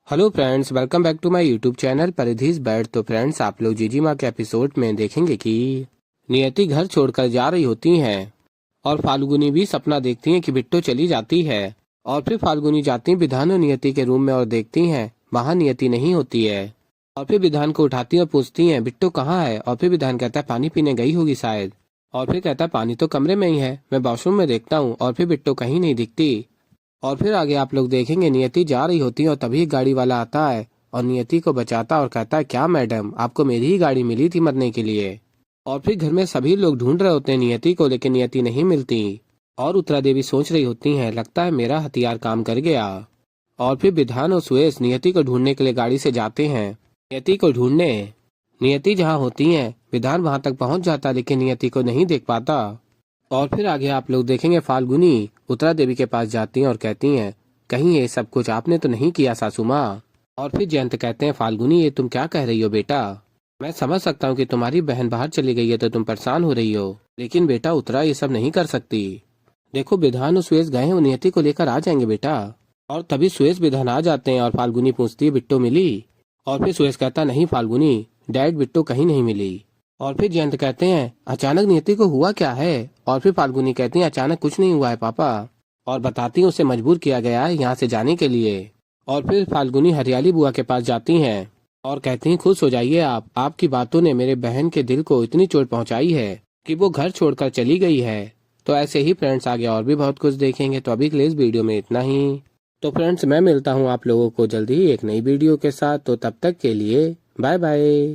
Hello friends, welcome back to my YouTube channel परिधीज बैड। तो फ्रेंड्स, आप लोग जीजी माँ के एपिसोड में देखेंगे कि नियति घर छोड़कर जा रही होती हैं और फाल्गुनी भी सपना देखती हैं कि बिट्टो चली जाती है। और फिर फाल्गुनी जाती हैं विधान और नियति के रूम में और देखती हैं वहाँ नियति नहीं होती है। और फिर विधान को उठाती हैं और पूछती हैं बिट्टो कहाँ है। और फिर विधान कहता है पानी पीने गई होगी शायद। और फिर कहता है पानी तो कमरे में ही है, मैं वॉशरूम में देखता हूँ। और फिर बिट्टो कहीं नहीं दिखती। और फिर आगे आप लोग देखेंगे नियति जा रही होती है और तभी एक गाड़ी वाला आता है और नियति को बचाता और कहता है क्या मैडम, आपको मेरी ही गाड़ी मिली थी मरने के लिए। और फिर घर में सभी लोग ढूंढ रहे होते हैं नियति को, लेकिन नियति नहीं मिलती। और उत्तरा देवी सोच रही होती हैं लगता है मेरा हथियार काम कर गया। और फिर विधान और सुरेश नियति को ढूंढने के लिए गाड़ी से जाते हैं नियति को ढूंढने। नियति जहाँ होती है विधान वहां तक पहुंच जाता लेकिन नियति को नहीं देख पाता। और फिर आगे आप लोग देखेंगे फाल्गुनी उत्तरा देवी के पास जाती हैं और कहती हैं कहीं ये सब कुछ आपने तो नहीं किया सासू माँ। और फिर जयंत कहते हैं फाल्गुनी ये तुम क्या कह रही हो बेटा, मैं समझ सकता हूँ कि तुम्हारी बहन बाहर चली गई है तो तुम परेशान हो रही हो, लेकिन बेटा उत्तरा ये सब नहीं कर सकती। देखो विधान और सुरेश गए हैं, नियति को लेकर आ जाएंगे बेटा। और तभी सुरेश विधान आ जाते हैं और फाल्गुनी पूछती है बिट्टो मिली। और फिर सुरेश कहता नहीं फाल्गुनी, डैड बिट्टो कहीं नहीं मिली। और फिर जयंत कहते हैं अचानक नियति को हुआ क्या है। और फिर फाल्गुनी कहती है अचानक कुछ नहीं हुआ है पापा, और बताती हैं उसे मजबूर किया गया है यहाँ से जाने के लिए। और फिर फाल्गुनी हरियाली बुआ के पास जाती हैं और कहती हैं खुश हो जाइए आप, आपकी बातों ने मेरे बहन के दिल को इतनी चोट पहुंचाई है कि वो घर छोड़कर चली गई है। तो ऐसे ही फ्रेंड्स आगे और भी बहुत कुछ देखेंगे। तो अभी के लिए इस वीडियो में इतना ही। तो फ्रेंड्स मैं मिलता हूँ आप लोगों को जल्दी ही एक नई वीडियो के साथ। तो तब तक के लिए बाय बाय।